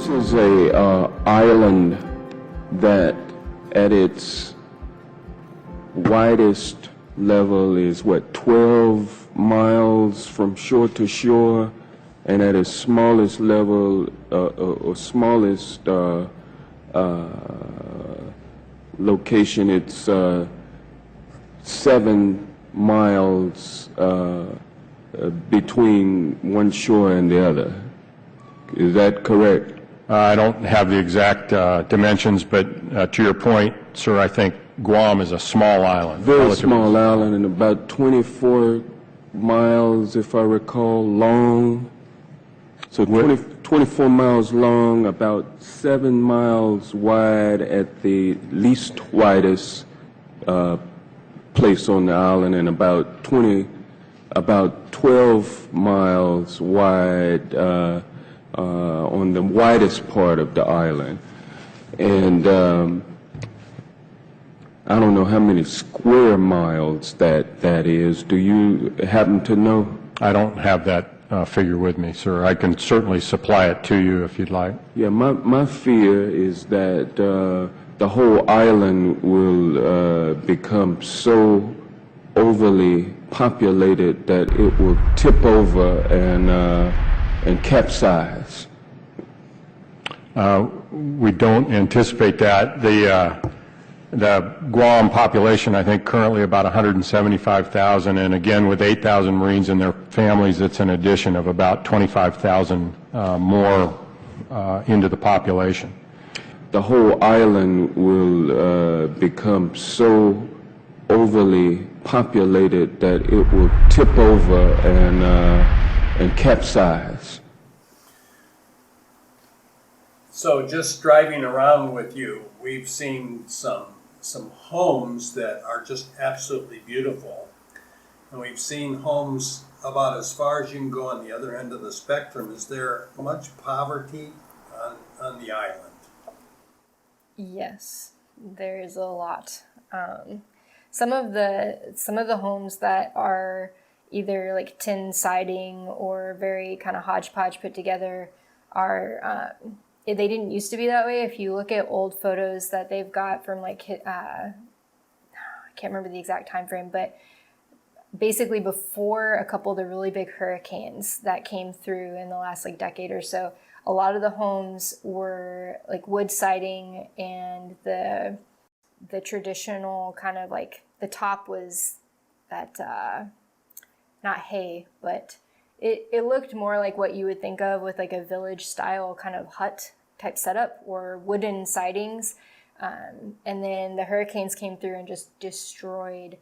This is a island that at its widest level is 12 miles from shore to shore, and at its smallest level or smallest location, it's 7 miles between one shore and the other. Is that correct? I don't have the exact dimensions, but to your point, sir, I think Guam is a small island. Very small island, and about 24 miles, if I recall, long. So 24 miles long, about 7 miles wide at the least widest place on the island, and about 12 miles wide on the widest part of the island. And I don't know how many square miles that is. Do you happen to know? I don't have that figure with me, sir. I can certainly supply it to you if you'd like. Yeah, my fear is that the whole island will become so overly populated that it will tip over and capsize. We don't anticipate that. The Guam population, I think, currently about 175,000, and again, with 8,000 Marines and their families, it's an addition of about 25,000 more into the population. The whole island will become so overly populated that it will tip over and capsize. So just driving around with you, we've seen some homes that are just absolutely beautiful. And we've seen homes about as far as you can go on the other end of the spectrum. Is there much poverty on the island? Yes, there is a lot. Some of the homes that are either like tin siding or very kind of hodgepodge put together are they didn't used to be that way. If you look at old photos that they've got from I can't remember the exact time frame, but basically before a couple of the really big hurricanes that came through in the last decade or so, a lot of the homes were wood siding, and the traditional kind of the top was that not hay, but it looked more like what you would think of with a village style kind of hut type setup or wooden sidings. And then the hurricanes came through and just destroyed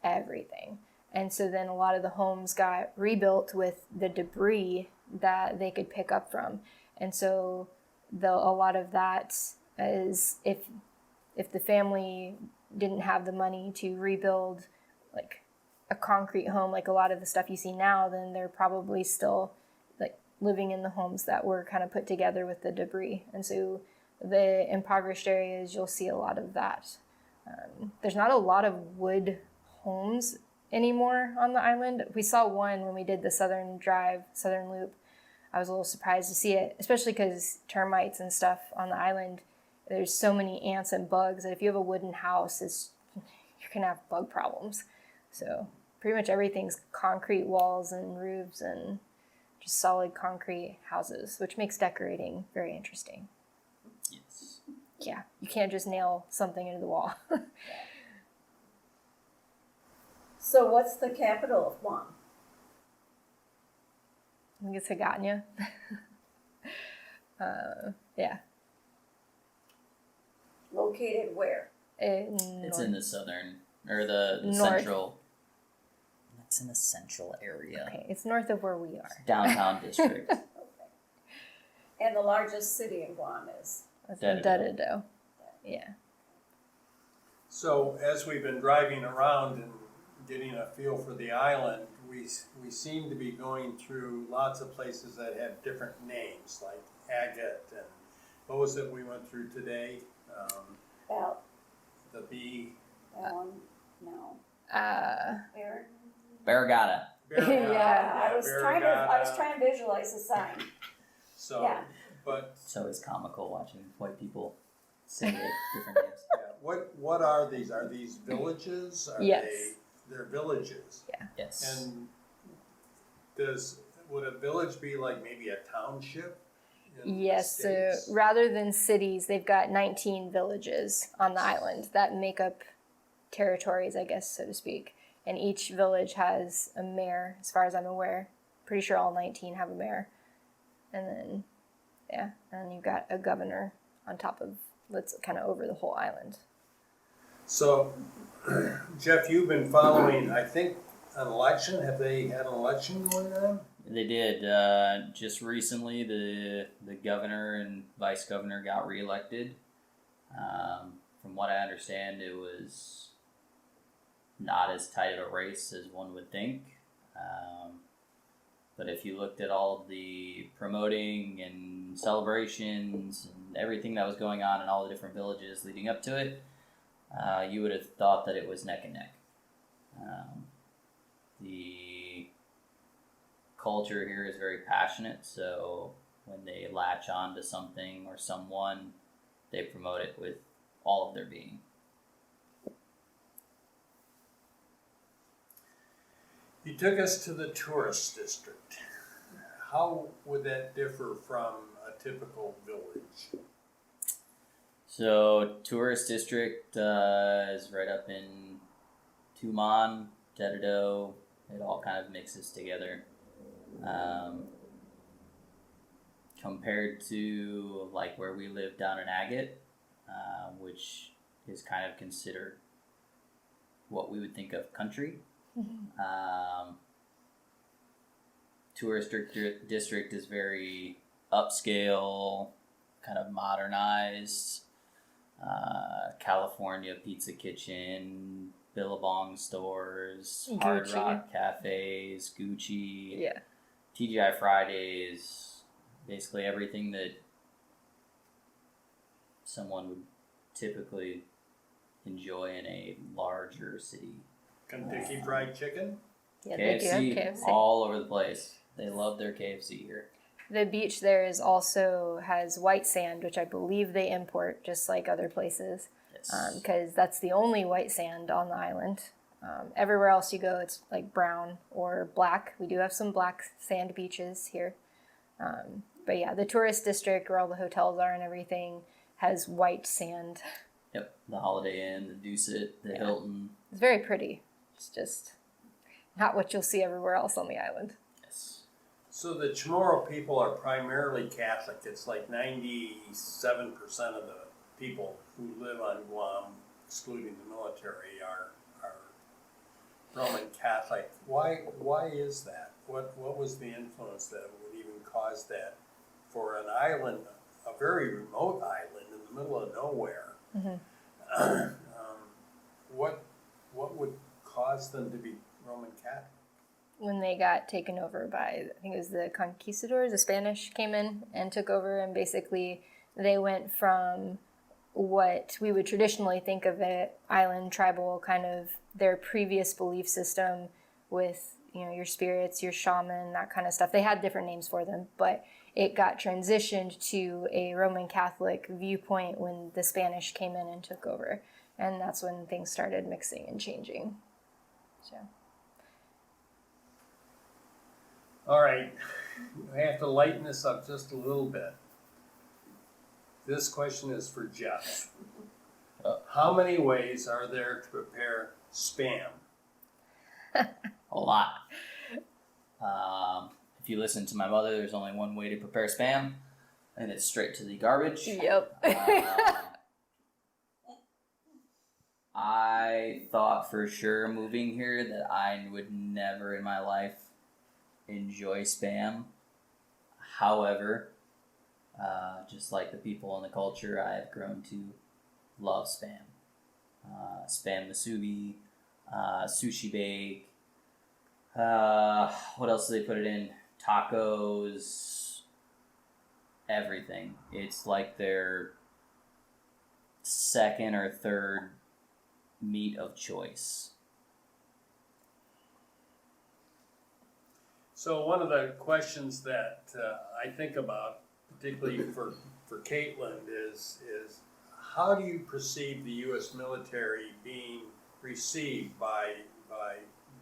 everything. And so then a lot of the homes got rebuilt with the debris that they could pick up from. And so a lot of that is if the family didn't have the money to rebuild a concrete home, a lot of the stuff you see now, then they're probably still living in the homes that were kind of put together with the debris. And so the impoverished areas, you'll see a lot of that. There's not a lot of wood homes anymore on the island. We saw one when we did the Southern Loop. I was a little surprised to see it, especially because termites and stuff on the island. There's so many ants and bugs that if you have a wooden house, you're gonna have bug problems. So pretty much everything's concrete walls and roofs and just solid concrete houses, which makes decorating very interesting. Yes. Yeah, you can't just nail something into the wall. So what's the capital of Guam? I think it's Higatnya. Yeah. Located where? It's in the southern, or the North. central. It's in the central area. Okay, it's north of where we are. Downtown district. Okay. And the largest city in Guam is? That's Dedado. Dedado. Yeah. So as we've been driving around and getting a feel for the island, we seem to be going through lots of places that have different names, like Agate, and what was it we went through today? The B. No. Barragata. Yeah. I was trying to visualize the sign. So Yeah. But It's always comical watching white people say it different names. what are these? Are these villages? Are Yes. they're villages? Yes. And would a village be like maybe a township? in the Yes, so States? rather than cities, they've got 19 villages on the island that make up territories, I guess, so to speak. And each village has a mayor, as far as I'm aware. Pretty sure all 19 have a mayor. And then, yeah, and you've got a governor on top of that's kind of over the whole island. So, Jeff, you've been following, I think, an election. Have they had an election going on? They did. Just recently, the governor and vice governor got reelected. From what I understand, it was not as tight of a race as one would think. But if you looked at all of the promoting and celebrations and everything that was going on in all the different villages leading up to it, you would have thought that it was neck and neck. The culture here is very passionate, so when they latch on to something or someone, they promote it with all of their being. You took us to the tourist district. How would that differ from a typical village? So, tourist district is right up in Tuman, Tetedo. It all kind of mixes together. Compared to like where we live down in Agate, which is kind of considered what we would think of country. Tourist district is very upscale, kind of modernized. California Pizza Kitchen, Billabong stores, Hard Gucci. Rock cafes, Gucci, Yeah. TGI Fridays, basically everything that someone would typically enjoy in a larger city. Kentucky Fried Chicken? Yeah, they do have KFC, KFC. all over the place. They love their KFC here. The beach there is also has white sand, which I believe they import, just like other places, Yes. because that's the only white sand on the island. Everywhere else you go, it's like brown or black. We do have some black sand beaches here. But yeah, the tourist district where all the hotels are and everything has white sand. Yep. The Holiday Inn, the Ducet, the Hilton. It's very pretty. It's just not what you'll see everywhere else on the island. Yes. So the Chamorro people are primarily Catholic. It's like 97% of the people who live on Guam, excluding the military, are Roman Catholic. Why is that? What was the influence that would even cause that for an island, a very remote island in the middle of nowhere? What would cause them to be Roman Catholic? When they got taken over by, I think it was the conquistadors, the Spanish came in and took over, and basically they went from what we would traditionally think of an island tribal, kind of their previous belief system with, you know, your spirits, your shaman, that kind of stuff. They had different names for them, but it got transitioned to a Roman Catholic viewpoint when the Spanish came in and took over. And that's when things started mixing and changing. So. All right, I have to lighten this up just a little bit. This question is for Jeff. How many ways are there to prepare Spam? A lot. If you listen to my mother, there's only one way to prepare Spam, and it's straight to the garbage. Yep. I thought for sure moving here that I would never in my life enjoy Spam. However, just like the people in the culture, I have grown to love Spam. Spam musubi, sushi bake. What else do they put it in? Tacos. Everything. It's like their second or third meat of choice. So one of the questions that I think about particularly for Caitlin, is how do you perceive the U.S. military being received by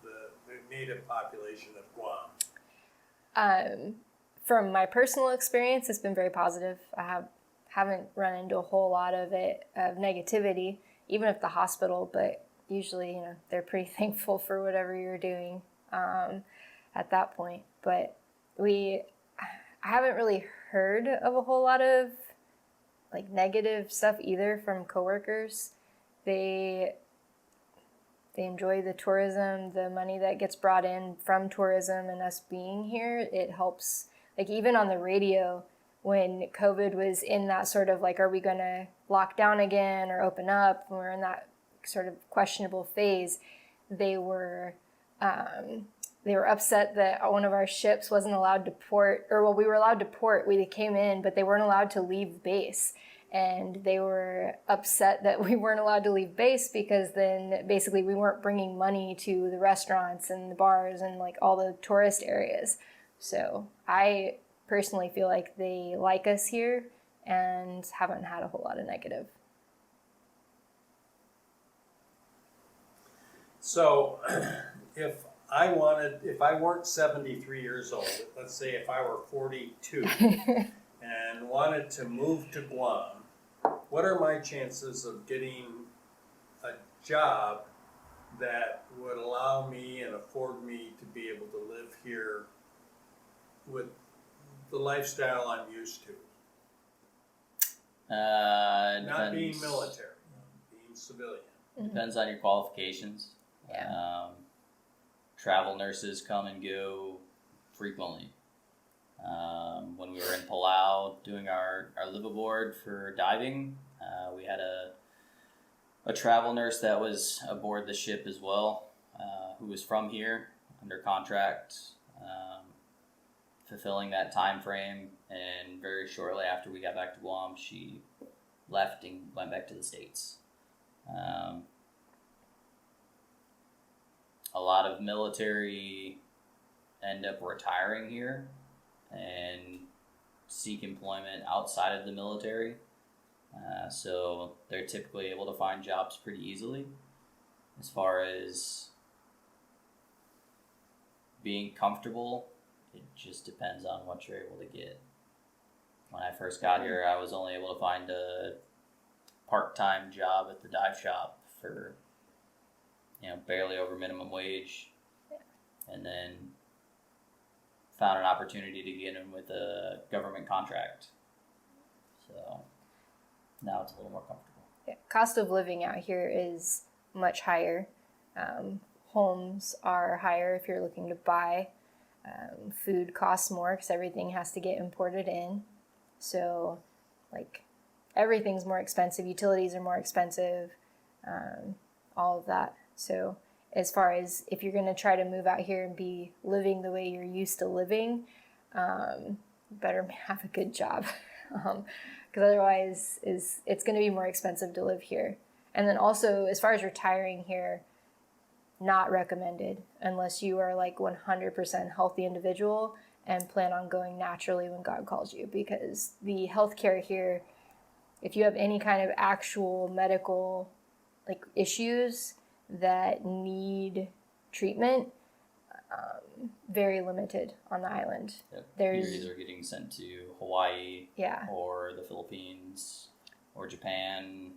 the native population of Guam? From my personal experience, it's been very positive. Haven't run into a whole lot of negativity, even at the hospital, but usually, they're pretty thankful for whatever you're doing at that point. But I haven't really heard of a whole lot of like negative stuff either from coworkers. They enjoy the tourism, the money that gets brought in from tourism and us being here. It helps, like even on the radio, when COVID was in that sort of like, are we going to lock down again or open up? When we're in that sort of questionable phase, they were upset that one of our ships wasn't allowed to port, or well, we were allowed to port. We came in, but they weren't allowed to leave base. And they were upset that we weren't allowed to leave base because then basically we weren't bringing money to the restaurants and the bars and like all the tourist areas. So I personally feel like they like us here and haven't had a whole lot of negative. So if I weren't 73 years old, let's say if I were 42 and wanted to move to Guam, what are my chances of getting a job that would allow me and afford me to be able to live here with the lifestyle I'm used to? Not being military, being civilian. Depends on your qualifications. Yeah. Travel nurses come and go frequently. When we were in Palau doing our live aboard for diving, we had a travel nurse that was aboard the ship as well, who was from here under contract, fulfilling that time frame, and very shortly after we got back to Guam, she left and went back to the States. A lot of military end up retiring here and seek employment outside of the military. So they're typically able to find jobs pretty easily. As far as being comfortable, it just depends on what you're able to get. When I first got here, I was only able to find a part-time job at the dive shop for barely over minimum wage. Yeah. And then found an opportunity to get in with a government contract. So now it's a little more comfortable. Yeah. Cost of living out here is much higher. Homes are higher if you're looking to buy. Food costs more because everything has to get imported in. So, like, everything's more expensive. Utilities are more expensive. All of that. So, as far as if you're going to try to move out here and be living the way you're used to living, better have a good job. Because otherwise it's going to be more expensive to live here. And then also, as far as retiring here, not recommended unless you are like 100% healthy individual and plan on going naturally when God calls you. Because the healthcare here, if you have any kind of actual medical like issues that need treatment, very limited on the island. Yep. There's You're either getting sent to Hawaii, yeah, or the Philippines, or Japan.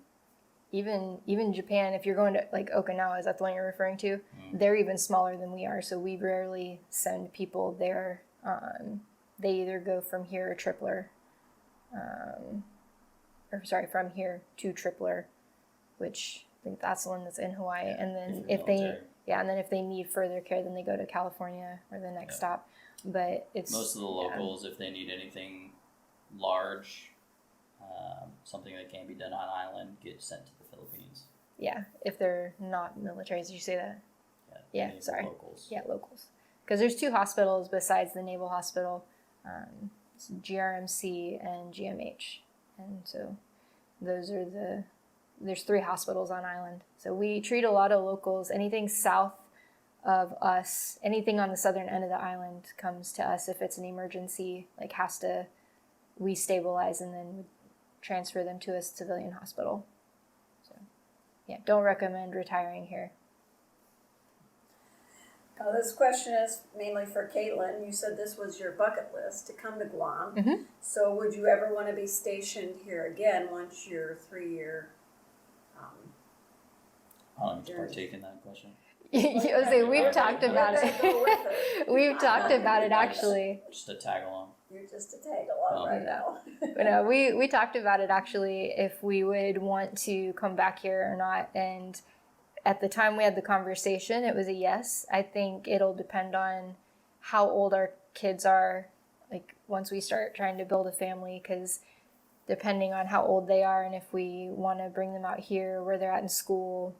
Even Japan, if you're going to like Okinawa, is that the one you're referring to? They're even smaller than we are, so we rarely send people there. They either go from here or Tripler, from here to Tripler, which I think that's the one that's in Hawaii. Yeah, and then if they need further care, then they go to California or the next stop. But it's most of the locals, if they need anything large, something that can be done on island, get sent to the Philippines. Yeah, if they're not military. Did you say that? Yeah, sorry. Locals. Yeah, locals. Because there's 2 hospitals besides the Naval Hospital, it's GRMC and GMH. And so those are there's 3 hospitals on island. So we treat a lot of locals. Anything south of us, anything on the southern end of the island comes to us if it's an emergency, like has to we stabilize and then would transfer them to a civilian hospital. So, yeah, don't recommend retiring here. Now, this question is mainly for Caitlin. You said this was your bucket list to come to Guam. Mm-hmm. So would you ever want to be stationed here again once your 3-year I'll partake in that question. Jose, we've talked about Go with it. We've talked about it actually. Just to tag along. You're just a tag along right now. But no, we talked about it actually if we would want to come back here or not. And at the time we had the conversation, it was a yes. I think it'll depend on how old our kids are, like once we start trying to build a family, because depending on how old they are and if we want to bring them out here, where they're at in school,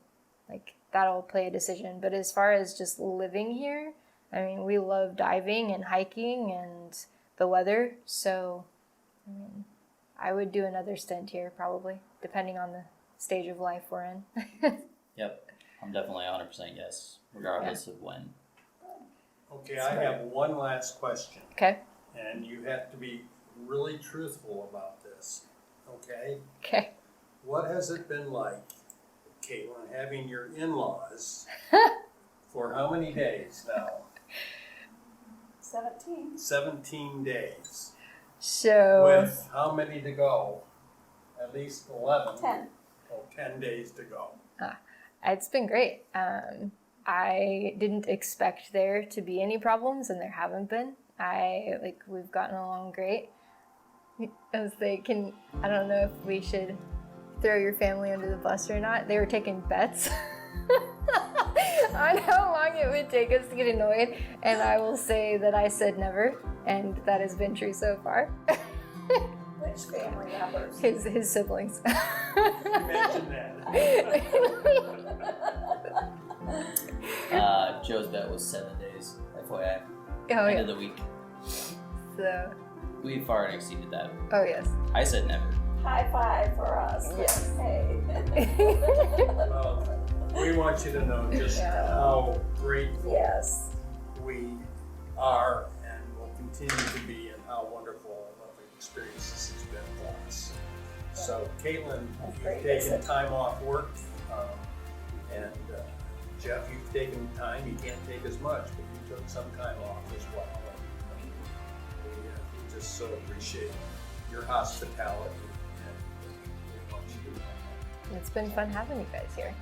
like that'll play a decision. But as far as just living here, I mean, we love diving and hiking and the weather. So, I mean, I would do another stint here probably, depending on the stage of life we're in. Yep. I'm definitely 100% yes, regardless of when. Okay, I have one last question, Okay. and you have to be really truthful about this, okay? Okay. What has it been like, Caitlin, having your in-laws for how many days now? 17. 17 days. So, With how many to go? At least 11. 10. Oh, 10 days to go. it's been great. I didn't expect there to be any problems, and there haven't been. We've gotten along great. I was thinking, I don't know if we should throw your family under the bus or not. They were taking bets on how long it would take us to get annoyed, and I will say that I said never, and that has been true so far. Which family members? His siblings. Imagine that. Joe's bet was 7 days, FYI. Oh, End yeah. of the week. So, We far exceeded that. oh, yes. I said never. High five for us. Yes. Hey. Well, we want you to know just how grateful Yes. we are and will continue to be, and how wonderful and lovely experience this has been for us. So, Caitlin, That's you've great, taken isn't it? time off work, and Jeff, you've taken time. You can't take as much, but you took some time off as well. And we just so appreciate your hospitality, and we want you to know that. It's been fun having you guys here.